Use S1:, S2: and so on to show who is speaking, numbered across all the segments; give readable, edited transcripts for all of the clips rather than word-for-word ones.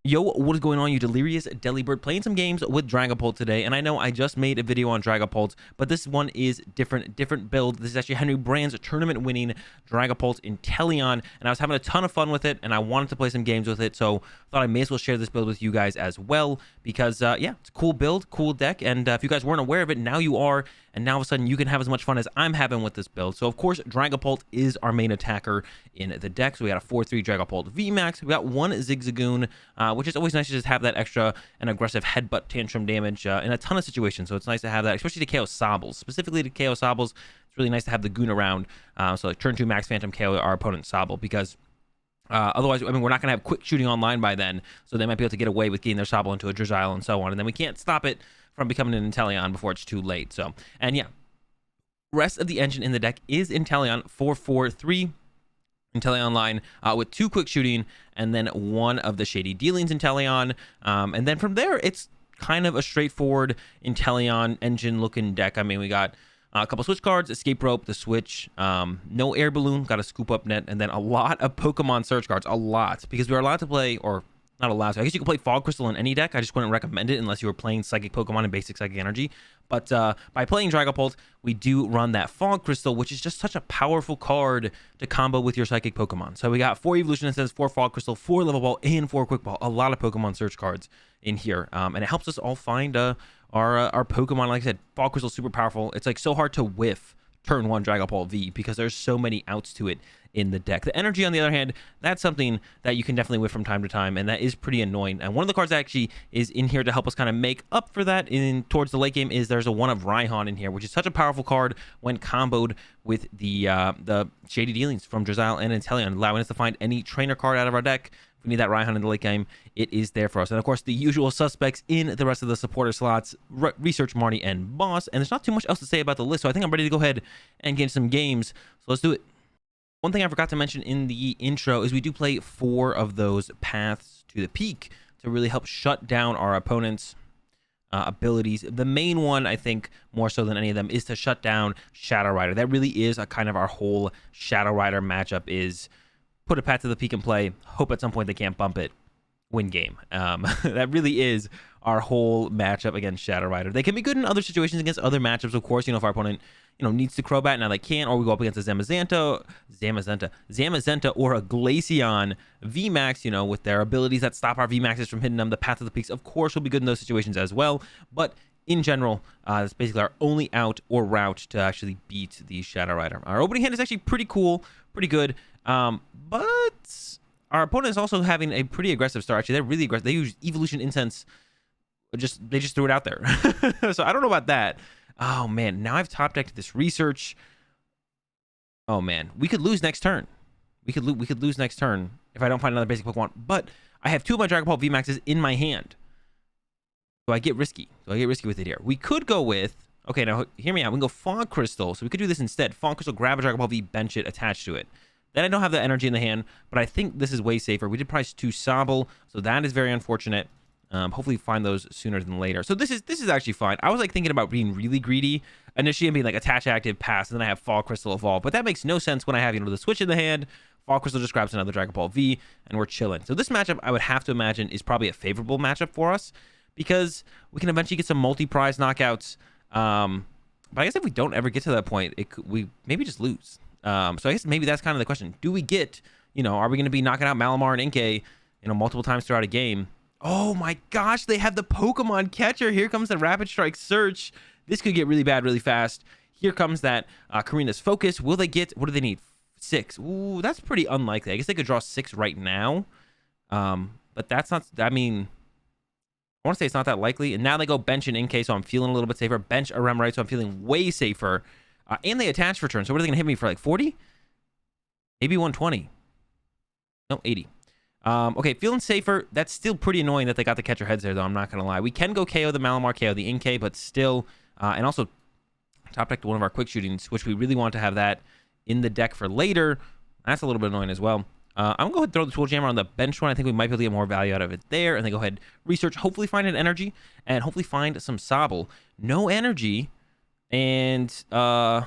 S1: Yo, what is going on, you delirious delibird? Playing some games with Dragapult today, and I know I just made a video on Dragapult, but this one is different build. This is actually Henry Brand's tournament-winning Dragapult Inteleon, and I was having a ton of fun with it, and I wanted to play some games with it, so thought I may as well share this build with you guys as well, because, yeah, it's a cool build, cool deck, and if you guys weren't aware of it, now you are, and now all of a sudden you can have as much fun as I'm having with this build. So, of course, Dragapult is our main attacker in the deck, so we got a 4-3 Dragapult VMAX, we got one Zigzagoon, which is always nice to just have that extra and aggressive headbutt tantrum damage in a ton of situations. So it's nice to have that, especially to KO Sobbles. Specifically to KO Sobbles, it's really nice to have the Goon around. So like turn 2 Max Phantom KO our opponent's Sobble, because otherwise, I mean, we're not going to have quick shooting online by then. So they might be able to get away with getting their Sobble into a Drizzile and so on. And then we can't stop it from becoming an Inteleon before it's too late. So, and yeah, rest of the engine in the deck is Inteleon 4-4-3. Inteleon line with 2 quick shooting and then 1 of the shady dealings Inteleon. And then from there, it's kind of a straightforward Inteleon engine looking deck. I mean, we got a couple switch cards, escape rope, the switch, no air balloon, got a scoop up net, and then a lot of Pokemon search cards, a lot, because we are allowed to play, or not allowed to, I guess you can play Fog Crystal in any deck. I just wouldn't recommend it unless you were playing Psychic Pokemon and basic Psychic Energy. But by playing Dragapult, we do run that Fog Crystal, which is just such a powerful card to combo with your Psychic Pokemon. So we got 4 Evolution Instants, 4 Fog Crystal, 4 Level Ball, and 4 Quick Ball. A lot of Pokemon search cards in here. And it helps us all find our Pokemon. Like I said, Fog Crystal is super powerful. It's like so hard to whiff turn 1 Dragapult V because there's so many outs to it in the deck. The energy, on the other hand, that's something that you can definitely whiff from time to time, and that is pretty annoying. And one of the cards that actually is in here to help us kind of make up for that towards the late game is there's a 1 of Raihan in here, which is such a powerful card when comboed with the Shady Dealings from Drizzile and Inteleon, allowing us to find any trainer card out of our deck. If we need that Raihan in the late game, it is there for us. And of course, the usual suspects in the rest of the supporter slots, Research, Marty, and Boss. And there's not too much else to say about the list, so I think I'm ready to go ahead and get some games. So let's do it. One thing I forgot to mention in the intro is we do play 4 of those paths to the peak to really help shut down our opponent's abilities. The main one, I think, more so than any of them, is to shut down Shadow Rider. That really is a kind of our whole Shadow Rider matchup is put a path to the peak in play, hope at some point they can't bump it, win game. That really is our whole matchup against Shadow Rider. They can be good in other situations against other matchups, of course. You know, if our opponent, you know, needs to Crobat, now they can't, or we go up against a Zamazenta, or a Glaceon VMAX, you know, with their abilities that stop our VMAXs from hitting them. The path to the peaks, of course, will be good in those situations as well. But in general, that's basically our only out or route to actually beat the Shadow Rider. Our opening hand is actually pretty cool, pretty good. But our opponent is also having a pretty aggressive start. Actually, they're really aggressive. They use Evolution Incense. They just threw it out there. So I don't know about that. Oh man, now I've top decked this Research. Oh man, we could lose next turn. We could lose next turn if I don't find another basic Pokemon. But I have 2 of my Dragapult VMAXs in my hand. So I get risky. With it here. We could go with, okay, now hear me out. We can go Fog Crystal. So we could do this instead. Fog Crystal, grab a Dragapult V, bench it, attach to it. Then I don't have the energy in the hand, but I think this is way safer. We did price 2 Sobble, so that is very unfortunate. Hopefully find those sooner than later. So this is actually fine. I was like thinking about being really greedy initially and being like attach active, pass, and then I have Fog Crystal evolve. But that makes no sense when I have, you know, the switch in the hand. Fog Crystal just grabs another Dragapult V, and we're chilling. So this matchup, I would have to imagine, is probably a favorable matchup for us because we can eventually get some multi-prize knockouts. But I guess if we don't ever get to that point, we maybe just lose. So I guess maybe that's kind of the question. Do we get, you know, are we going to be knocking out Malamar and Inkay, you know, multiple times throughout a game? Oh my gosh, they have the Pokemon catcher. Here comes the Rapid Strike Search. This could get really bad really fast. Here comes that Karina's Focus. Will they get, what do they need? 6. Ooh, that's pretty unlikely. I guess they could draw 6 right now. But that's not, I mean, I want to say it's not that likely. And now they go bench and Inkay, so I'm feeling a little bit safer. Bench a Remoraid, so I'm feeling way safer. And they attach for turn. So what are they going to hit me for, like 40? Maybe 120. No, 80. Okay, feeling safer. That's still pretty annoying that they got the catcher heads there, though. I'm not going to lie. We can go KO the Malamar, KO the Inkay, but still. And also top deck to one of our quick shootings, which we really want to have that in the deck for later. That's a little bit annoying as well. I'm going to go ahead and throw the Tool Jammer on the bench one. I think we might be able to get more value out of it there. And then go ahead, Research, hopefully find an energy, and hopefully find some Sobble. No energy. And, I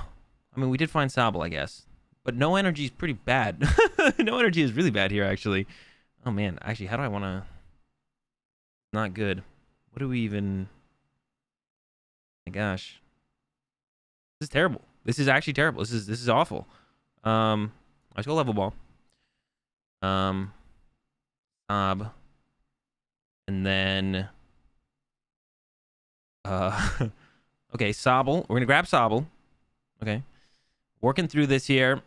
S1: mean, we did find Sobble, I guess. But no energy is pretty bad. No energy is really bad here, actually. Oh, man. Actually, how do I want to... Not good. What do we even... My gosh. This is terrible. This is actually terrible. This is awful. Let's go level ball. Sob. And then... okay, Sobble. We're going to grab Sobble. Okay. Working through this here.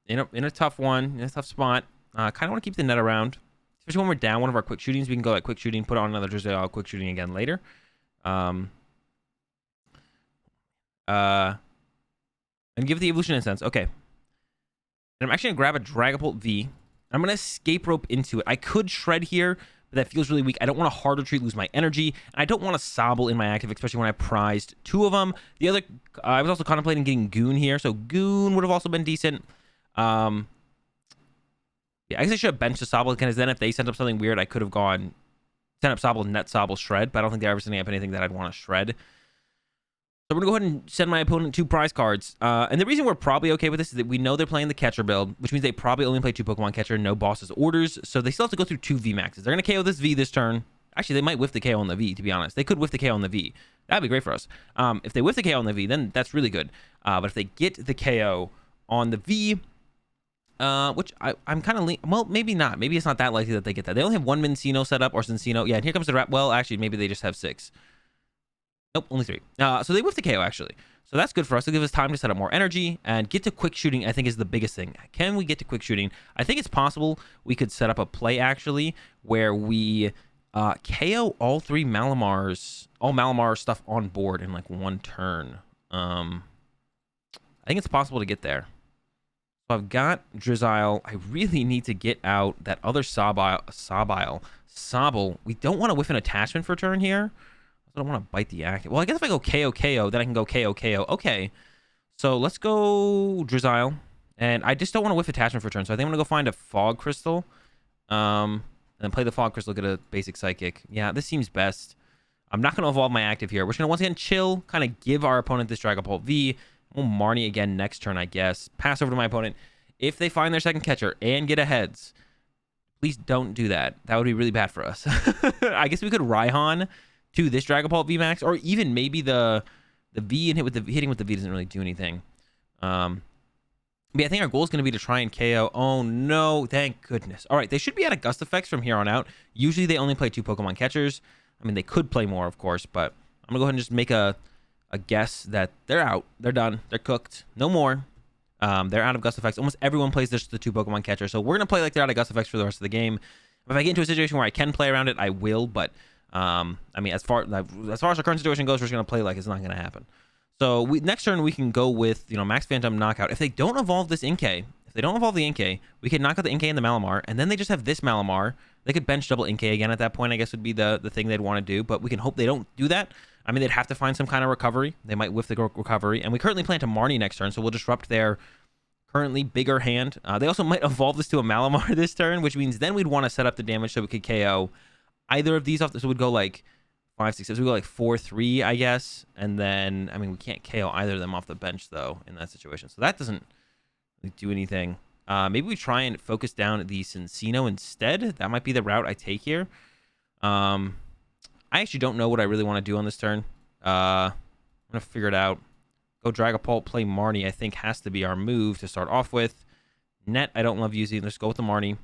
S1: In a tough one. In a tough spot. Kind of want to keep the net around. Especially when we're down one of our quick shootings. We can go like quick shooting, put on another Drizzle, quick shooting again later. And give the evolution incense. Okay. And I'm actually going to grab a Dragapult V. I'm going to escape rope into it. I could shred here, but that feels really weak. I don't want a hard retreat, lose my energy. And I don't want to Sobble in my active, especially when I prized 2 of them. The other, I was also contemplating getting Goon here. So Goon would have also been decent. Yeah, I guess I should have benched the Sobble, because then if they sent up something weird, I could have gone sent up Sobble, net Sobble, shred. But I don't think they're ever sending up anything that I'd want to shred. So we're going to go ahead and send my opponent 2 prize cards. And the reason we're probably okay with this is that we know they're playing the catcher build, which means they probably only play 2 Pokemon catcher, no boss's orders. So they still have to go through 2 VMAXs. They're going to KO this V this turn. Actually, they might whiff the KO on the V, to be honest. They could whiff the KO on the V. That'd be great for us. If they whiff the KO on the V, then that's really good. But if they get the KO on the V, which I'm kind of... Well, maybe not. Maybe it's not that likely that they get that. They only have 1 Mincino set up, or Cincino. Yeah, and here comes the wrap. Well, actually, maybe they just have 6. Nope, only 3. So they whiff the KO, actually. So that's good for us. It'll give us time to set up more energy and get to quick shooting, I think, is the biggest thing. Can we get to quick shooting? I think it's possible we could set up a play, actually, where we KO all 3 Malamars, all Malamar stuff on board in, like, 1 turn. I think it's possible to get there. So I've got Drizzile. I really need to get out that other Sobble. We don't want to whiff an attachment for a turn here. I don't want to bite the active. Well, I guess if I go KO, then I can go KO. Okay. So let's go Drizzile. And I just don't want to whiff attachment for a turn. So I think I'm going to go find a Fog Crystal. And then play the Fog Crystal, get a basic Psychic. Yeah, this seems best. I'm not going to evolve my active here. We're just going to once again chill, kind of give our opponent this Dragapult V. We'll Marnie again next turn, I guess. Pass over to my opponent. If they find their second catcher and get a heads, please don't do that. That would be really bad for us. I guess we could Raihan to this Dragapult VMAX, or even maybe the V and hitting with the V doesn't really do anything. But yeah, I think our goal is going to be to try and KO. Oh no, thank goodness. All right, they should be out of Gust Effects from here on out. Usually they only play 2 Pokemon catchers. I mean, they could play more, of course, but I'm going to go ahead and just make a guess that they're out. They're done. They're cooked. No more. They're out of Gust Effects. Almost everyone plays just the 2 Pokemon catchers. So we're going to play like they're out of Gust Effects for the rest of the game. If I get into a situation where I can play around it, I will, but I mean, as far as our current situation goes, we're just going to play like it's not going to happen. So next turn, we can go with, Max Phantom Knockout. If they don't evolve this Inkay, if they don't evolve the Inkay, we can knock out the Inkay and the Malamar, and then they just have this Malamar. They could bench double Inkay again at that point, I guess would be the thing they'd want to do, but we can hope they don't do that. I mean, they'd have to find some kind of recovery. They might whiff the recovery, and we currently plan to Marnie next turn, so we'll disrupt their currently bigger hand. They also might evolve this to a Malamar this turn, which means then we'd want to set up the damage so we could KO either of these off. So we'd go like 5, 6, 7. We go like 4, 3, I guess. And then, I mean, we can't KO either of them off the bench, though, in that situation. So that doesn't really do anything. Maybe we try and focus down the Cincino instead. That might be the route I take here. I actually don't know what I really want to do on this turn. I'm going to figure it out. Go Dragapult, play Marnie, I think has to be our move to start off with. Net, I don't love using. Let's go with the Marnie.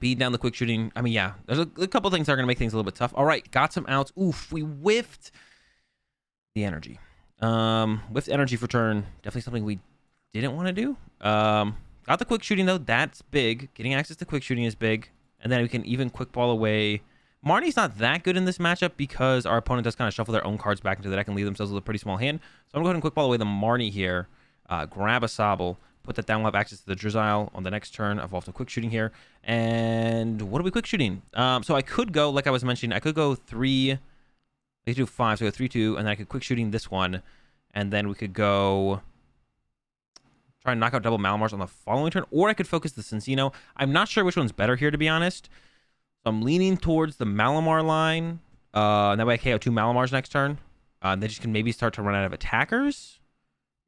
S1: Beat down the quick shooting. I mean, yeah, there's a couple things that are going to make things a little bit tough. All right, got some outs. Oof, we whiffed the energy. Whiffed energy for turn. Definitely something we didn't want to do. Got the quick shooting, though. That's big. Getting access to quick shooting is big. And then we can even quick ball away. Marnie's not that good in this matchup because our opponent does kind of shuffle their own cards back into the deck and leave themselves with a pretty small hand. So I'm going to go ahead and quick ball away the Marnie here. Grab a Sobble. Put that down. We'll have access to the Drizzile on the next turn. Evolve to quick shooting here. And what are we quick shooting? So I could go, like I was mentioning, I could go 3. I could do 5. So I go 3, 2. And then I could quick shooting this one. And then we could go try and knock out double Malamars on the following turn. Or I could focus the Cincino. I'm not sure which one's better here, to be honest. So I'm leaning towards the Malamar line. And that way I KO 2 Malamars next turn. They just can maybe start to run out of attackers.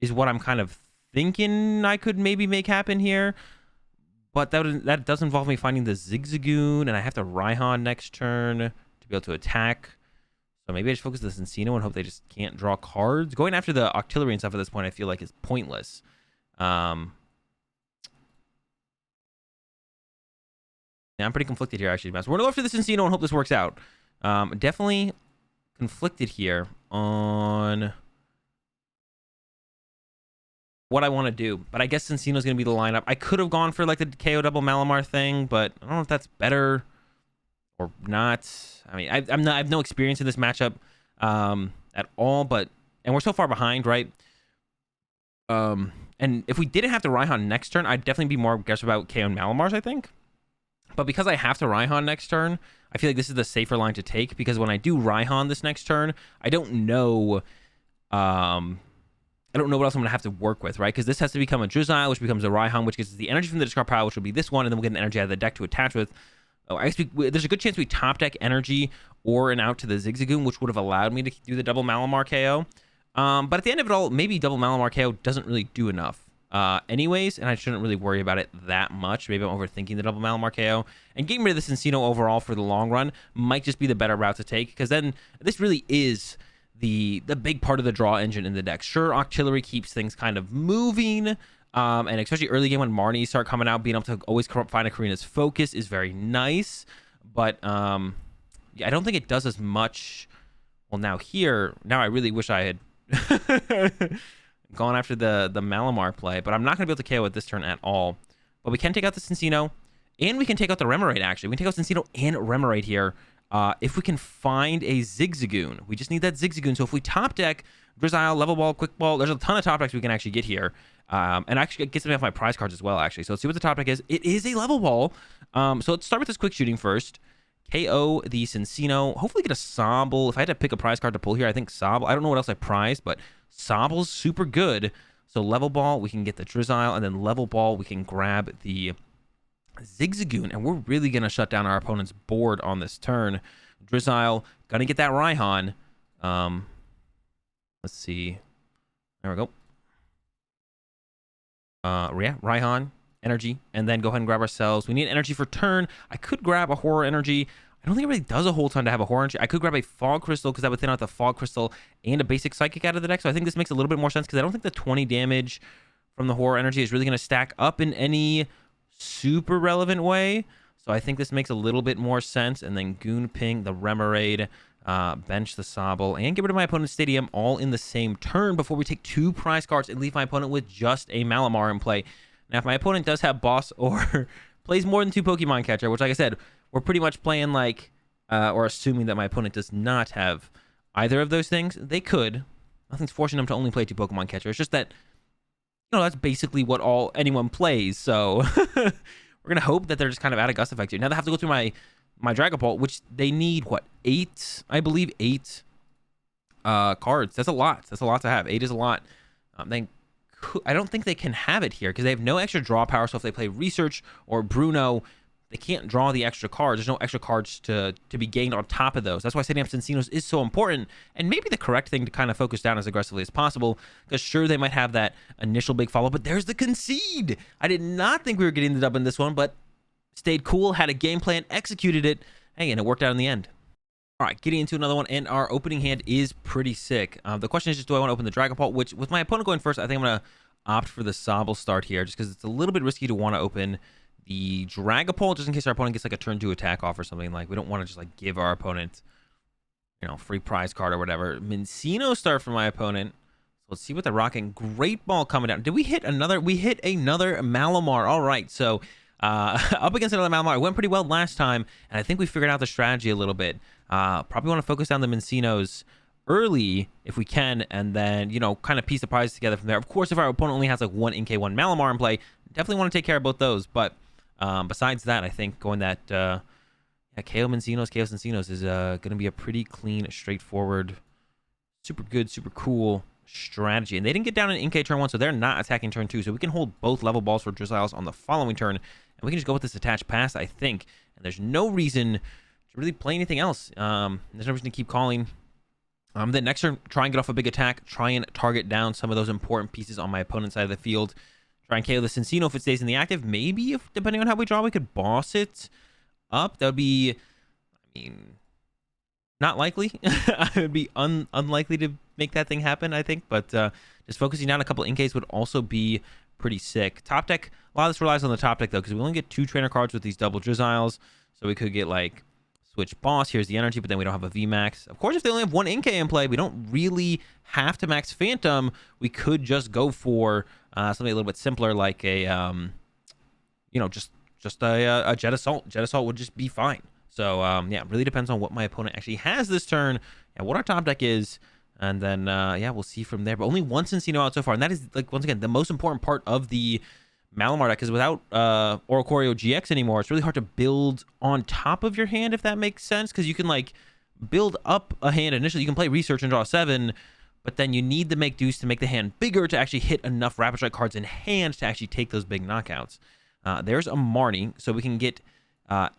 S1: Is what I'm kind of thinking I could maybe make happen here. But that does involve me finding the Zigzagoon. And I have to Raihan next turn to be able to attack. So maybe I just focus this Encino and hope they just can't draw cards. Going after the Octillery and stuff at this point, I feel like is pointless. Yeah, I'm pretty conflicted here, actually. We're going to go after this Encino and hope this works out. Definitely conflicted here on what I want to do. But I guess Encino's going to be the lineup. I could have gone for like the KO double Malamar thing, but I don't know if that's better or not. I mean, I have no experience in this matchup at all, and we're so far behind, right? And if we didn't have to Raihan next turn, I'd definitely be more aggressive about KO and Malamars, I think. But because I have to Raihan next turn, I feel like this is the safer line to take, because when I do Raihan this next turn, I don't know what else I'm going to have to work with, right? Because this has to become a Drizzile, which becomes a Raihan, which gets the energy from the discard pile, which will be this one, and then we'll get an energy out of the deck to attach with. Oh, I guess there's a good chance we top deck energy or an out to the Zigzagoon, which would have allowed me to do the double Malamar KO. But at the end of it all, maybe double Malamar KO doesn't really do enough anyways, and I shouldn't really worry about it that much. Maybe I'm overthinking the double Malamar KO. And getting rid of this Encino overall for the long run might just be the better route to take, because then this really is the big part of the draw engine in the deck. Sure, Octillery keeps things kind of moving, and especially early game when Marnies start coming out, being able to always find a Karina's focus is very nice. But yeah, I don't think it does as much. Well, now I really wish I had gone after the Malamar play, but I'm not going to be able to KO it this turn at all. But we can take out the Encino, and we can take out the Remoraid, actually. We can take out Encino and Remoraid here. If we can find a Zigzagoon. We just need that Zigzagoon. So if we top deck Drizzile, Level Ball, Quick Ball, there's a ton of top decks we can actually get here. And actually get some of my prize cards as well, actually. So let's see what the top deck is. It is a Level Ball. So let's start with this quick shooting first. KO the Encino. Hopefully get a Sobble. If I had to pick a prize card to pull here, I think Sobble. I don't know what else I prized, but Sobble's super good. So Level Ball, we can get the Drizzile, and then Level Ball, we can grab the Zigzagoon, and we're really going to shut down our opponent's board on this turn. Drizzile, going to get that Raihan. Let's see. There we go. Yeah, Raihan, energy, and then go ahead and grab ourselves. We need energy for turn. I could grab a Horror Energy. I don't think it really does a whole ton to have a Horror Energy. I could grab a Fog Crystal, because that would thin out the Fog Crystal and a basic Psychic out of the deck. So I think this makes a little bit more sense, because I don't think the 20 damage from the Horror Energy is really going to stack up in any super relevant way. So I think this makes a little bit more sense. And then Goon Ping, the Remoraid, bench the Sobble, and get rid of my opponent's Stadium all in the same turn before we take 2 prize cards and leave my opponent with just a Malamar in play. Now, if my opponent does have Boss or plays more than 2 Pokemon Catcher, which, like I said, we're pretty much playing like, or assuming that my opponent does not have either of those things, they could. Nothing's forcing them to only play 2 Pokemon Catcher. It's just that, you know, that's basically what anyone plays. So we're going to hope that they're just kind of out of Gust Effect here. Now they have to go through my Dragapult, which they need, what, 8? I believe 8 cards. That's a lot. That's a lot to have. 8 is a lot. I don't think they can have it here, because they have no extra draw power. So if they play Research or Bruno, they can't draw the extra cards. There's no extra cards to be gained on top of those. That's why setting up Encinos is so important, and maybe the correct thing to kind of focus down as aggressively as possible, because sure, they might have that initial big follow, but there's the concede. I did not think we were getting the dub in this one, but stayed cool, had a game plan, executed it, hey, and it worked out in the end. All right, getting into another one, and our opening hand is pretty sick. The question is just, do I want to open the Dragapult, which, with my opponent going first, I think I'm going to opt for the Sobble start here, just because it's a little bit risky to want to open the Dragapult, just in case our opponent gets like a turn 2 attack off or something. Like, we don't want to just like give our opponent, you know, free prize card or whatever. Mincino start for my opponent. So let's see what the rocking. Great Ball coming down. Did we hit another? We hit another Malamar. All right, so up against another Malamar. It went pretty well last time, and I think we figured out the strategy a little bit. Probably want to focus down the Mincinos early if we can, and then, you know, kind of piece the prizes together from there. Of course, if our opponent only has like 1 Inkay, 1 Malamar in play, definitely want to take care of both those. But besides that, I think going that yeah, KO Encinos is going to be a pretty clean, straightforward, super good, super cool strategy. And they didn't get down in Inkay turn 1, so they're not attacking turn 2. So we can hold both Level Balls for Drizziles on the following turn, and we can just go with this attached pass, I think. And there's no reason to really play anything else. There's no reason to keep calling. Then next turn, try and get off a big attack. Try and target down some of those important pieces on my opponent's side of the field. Try and KO the Encino if it stays in the active. Maybe, if depending on how we draw, we could boss it up. That would be, I mean, not likely. I would be unlikely to make that thing happen, I think. But just focusing down a couple of Inkays would also be pretty sick. Top deck, a lot of this relies on the top deck, though, because we only get 2 trainer cards with these double Drizzles. So we could get, like, Switch Boss. Here's the energy, but then we don't have a VMAX. Of course, if they only have 1 Inkay in play, we don't really have to max Phantom. We could just go for something a little bit simpler, like a, you know, just a Jet Assault. Jet Assault would just be fine. So, yeah, it really depends on what my opponent actually has this turn and what our top deck is. And then, yeah, we'll see from there. But only 1 Cinccino out so far. And that is, like, once again, the most important part of the Malamar deck, because without Oricorio GX anymore, it's really hard to build on top of your hand, if that makes sense. Because you can, like, build up a hand initially. You can play Research and draw 7, but then you need to make Deuce to make the hand bigger to actually hit enough Rapid Strike cards in hand to actually take those big knockouts. There's a Marnie, so we can get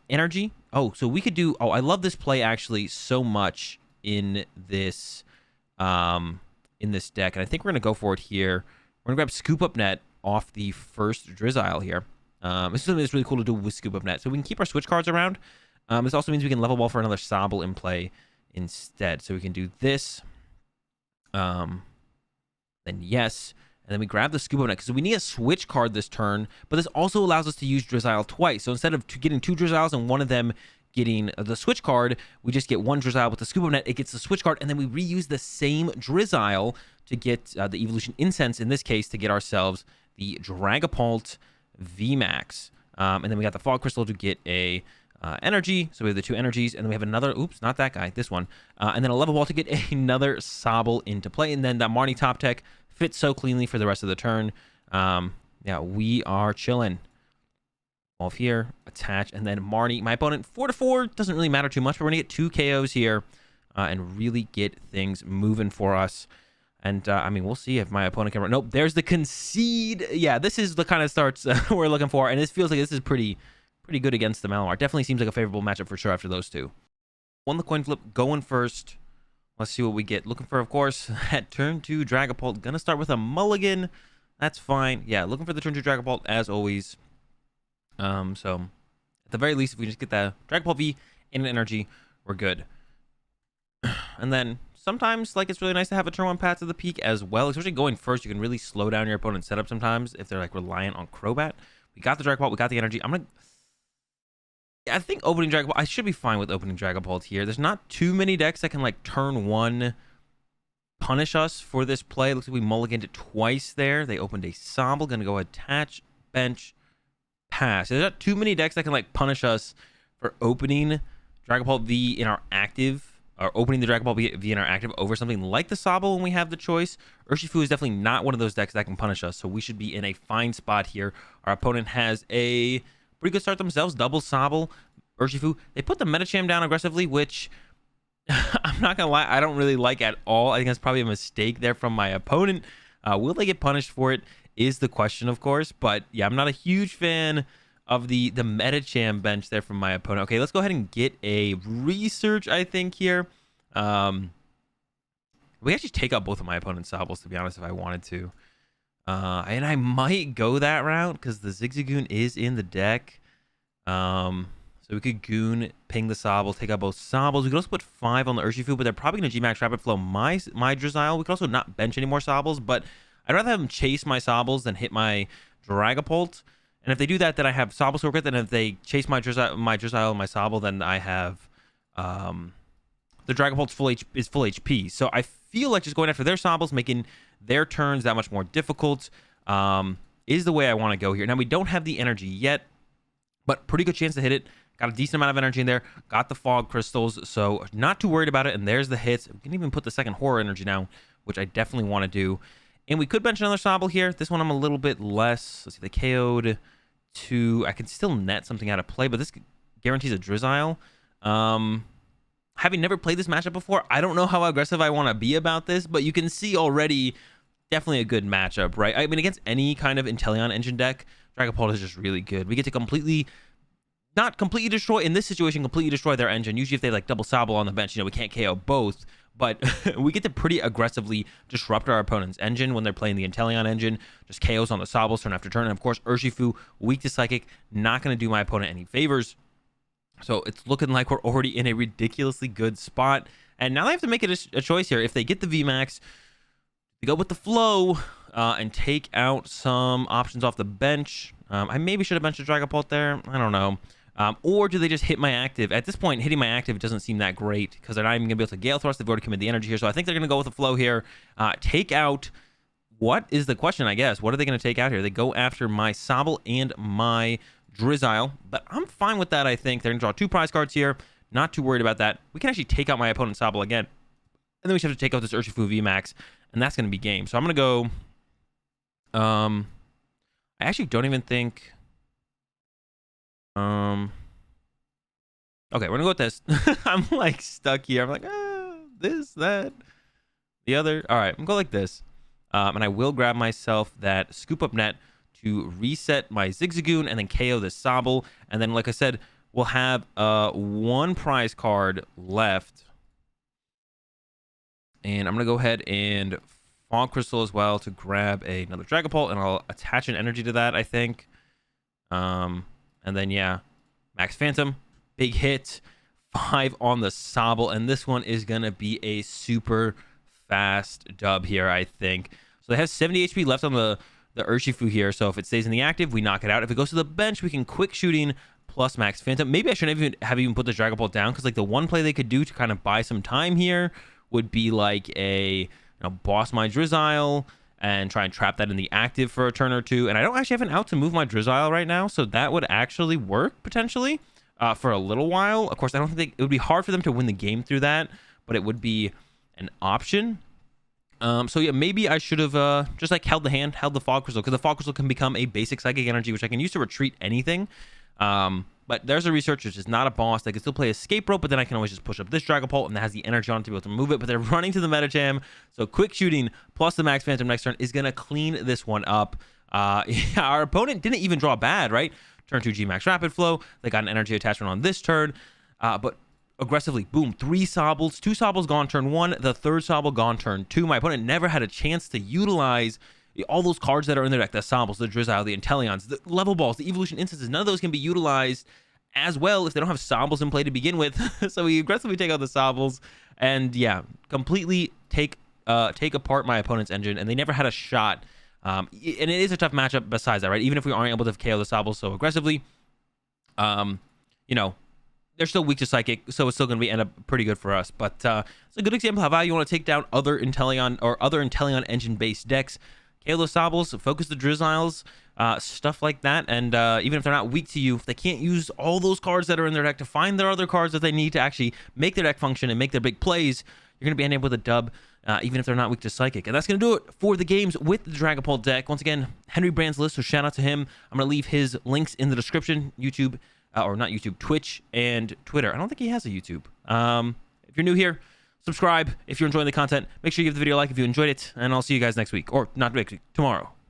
S1: energy. Oh, so we could do... Oh, I love this play, actually, so much in this deck. And I think we're going to go for it here. We're going to grab Scoop Up Net off the first Drizzile here. This is something that's really cool to do with Scoop Up Net. So we can keep our switch cards around. This also means we can level ball for another Sobble in play instead. So we can do this. Then yes. And then we grab the Scoop Up Net, because we need a switch card this turn, but this also allows us to use Drizzile twice. So instead of getting 2 Drizziles and one of them getting the switch card, we just get 1 Drizzile with the Scoop Up Net. It gets the switch card, and then we reuse the same Drizzile to get the Evolution Incense, in this case, to get ourselves the Dragapult VMAX. And then we got the Fog Crystal to get a energy. So we have the 2 energies, and then we have another, oops, not that guy, this one. And then a level ball to get another Sobble into play. And then that Marnie top tech fits so cleanly for the rest of the turn. Yeah, we are chilling. Off here, attach, and then Marnie. My opponent, 4-4, doesn't really matter too much, but we're going to get 2 KOs here and really get things moving for us. And, I mean, we'll see if my opponent can run. Nope, there's the concede. Yeah, this is the kind of starts we're looking for, and it feels like this is pretty good against the Malamar. Definitely seems like a favorable matchup for sure after those 2. Won the coin flip, going first. Let's see what we get. Looking for, of course, at turn 2 Dragapult. Gonna start with a mulligan. That's fine. Yeah, looking for the turn 2 Dragapult, as always. So, at the very least, if we just get the Dragapult V in an energy, we're good. And then, sometimes, like, it's really nice to have a turn 1 Path to the Peak as well. Especially going first, you can really slow down your opponent's setup sometimes if they're, like, reliant on Crobat. We got the Dragapult, we got the energy. I think opening Dragapult, I should be fine with opening Dragapult here. There's not too many decks that can, like, turn 1 punish us for this play. Looks like we mulliganed it twice there. They opened a Sobble, gonna go attach, bench, pass. There's not too many decks that can, like, punish us for opening Dragapult V in our active, or opening the Dragapult V in our active over something like the Sobble when we have the choice. Urshifu is definitely not one of those decks that can punish us, so we should be in a fine spot here. Our opponent has a pretty good start themselves. Double Sobble, Urshifu. They put the Medicham down aggressively, which I'm not gonna lie, I don't really like at all. I think that's probably a mistake there from my opponent. Will they get punished for it is the question, of course. But yeah, I'm not a huge fan of the Medicham bench there from my opponent. Okay, let's go ahead and get a Research, I think, here. We actually take out both of my opponent's Sobbles, to be honest, if I wanted to. And I might go that route because the Zigzagoon is in the deck. So we could Goon, ping the Sobble, take out both Sobbles. We could also put 5 on the Urshifu, but they're probably going to G-Max Rapid Flow my Drizzile. We could also not bench any more Sobbles, but I'd rather have them chase my Sobbles than hit my Dragapult. And if they do that, then I have Sobble to work with. And if they chase my Drizzile and my Sobble, then I have the Dragapult is full HP. So I feel like just going after their Sobbles, making their turns that much more difficult, is the way I want to go here. Now, we don't have the energy yet, but pretty good chance to hit it. Got a decent amount of energy in there. Got the Fog Crystals, so not too worried about it. And there's the hits. We can even put the second Horror Energy now, which I definitely want to do. And we could bench another Sobble here. This one I'm a little bit less. Let's see, they KO'd 2. I can still net something out of play, but this guarantees a Drizzile. Having never played this matchup before, I don't know how aggressive I want to be about this, but you can see already definitely a good matchup, right? I mean, against any kind of Inteleon engine deck, Dragapult is just really good. We get to not completely destroy, in this situation, completely destroy their engine. Usually if they like double Sobble on the bench, we can't KO both, but we get to pretty aggressively disrupt our opponent's engine when they're playing the Inteleon engine. Just KOs on the Sobbles turn after turn. And of course, Urshifu, weak to Psychic, not going to do my opponent any favors. So it's looking like we're already in a ridiculously good spot. And now they have to make a choice here. If they get the VMAX, they go with the flow and take out some options off the bench. I maybe should have benched a Dragapult there. I don't know. Or do they just hit my active? At this point, hitting my active doesn't seem that great because they're not even going to be able to Gale Thrust. They've already committed the energy here. So I think they're going to go with the flow here. Take out... What is the question, I guess? What are they going to take out here? They go after my Sobble and my Drizzile, but I'm fine with that, I think. They're going to draw 2 prize cards here. Not too worried about that. We can actually take out my opponent's Sobble again. And then we just have to take out this Urshifu VMAX, and that's going to be game. So I'm going to go... I actually don't even think... Okay, we're going to go with this. I'm, like, stuck here. I'm like, this, that, the other. All right, I'm going to go like this. And I will grab myself that Scoop Up Net to reset my Zigzagoon and then KO this Sobble. And then, like I said, we'll have 1 prize card left. And I'm going to go ahead and Fog Crystal as well to grab another Dragapult. And I'll attach an energy to that, I think. And then, yeah, Max Phantom. Big hit. 5 on the Sobble. And this one is going to be a super fast dub here, I think. So they have 70 HP left on the Urshifu here. So if it stays in the active, we knock it out. If it goes to the bench, we can quick shooting plus Max Phantom. Maybe I shouldn't even put the Dragapult down, because like the one play they could do to kind of buy some time here would be like a boss my Drizzile and try and trap that in the active for a turn or 2. And I don't actually have an out to move my Drizzile right now, so that would actually work potentially for a little while. Of course, I don't think it would be hard for them to win the game through that, but it would be an option. So yeah, maybe I should have just like held the Fog Crystal, because the Fog Crystal can become a basic Psychic Energy, which I can use to retreat anything. But there's a research which is not a boss. They can still play Escape Rope, but then I can always just push up this Dragapult, and that has the energy on it to be able to move it. But they're running to the Meta Jam, so quick shooting plus the Max Phantom next turn is gonna clean this one up. Yeah, our opponent didn't even draw bad, right? Turn 2 G Max Rapid Flow. They got an energy attachment on this turn, but aggressively, boom, 3 Sobbles, 2 Sobbles gone turn 1, the 3rd Sobble gone turn 2. My opponent never had a chance to utilize all those cards that are in their deck, the Sobbles, the Drizzile, the Inteleons, the Level Balls, the Evolution Instances. None of those can be utilized as well if they don't have Sobbles in play to begin with. So we aggressively take out the Sobbles and, yeah, completely take apart my opponent's engine, and they never had a shot. And it is a tough matchup besides that, right? Even if we aren't able to KO the Sobbles so aggressively, you know, they're still weak to Psychic, so it's still going to end up pretty good for us. But it's a good example of how you want to take down other Inteleon engine-based decks. KO the Sobbles, focus the Drizziles, stuff like that. And even if they're not weak to you, if they can't use all those cards that are in their deck to find their other cards that they need to actually make their deck function and make their big plays, you're going to be ending up with a dub, even if they're not weak to Psychic. And that's going to do it for the games with the Dragapult deck. Once again, Henry Brand's list, so shout out to him. I'm going to leave his links in the description, YouTube, or not YouTube, Twitch and Twitter. I don't think he has a YouTube. If you're new here, subscribe. If you're enjoying the content, make sure you give the video a like if you enjoyed it, and I'll see you guys next week, or not next week, tomorrow.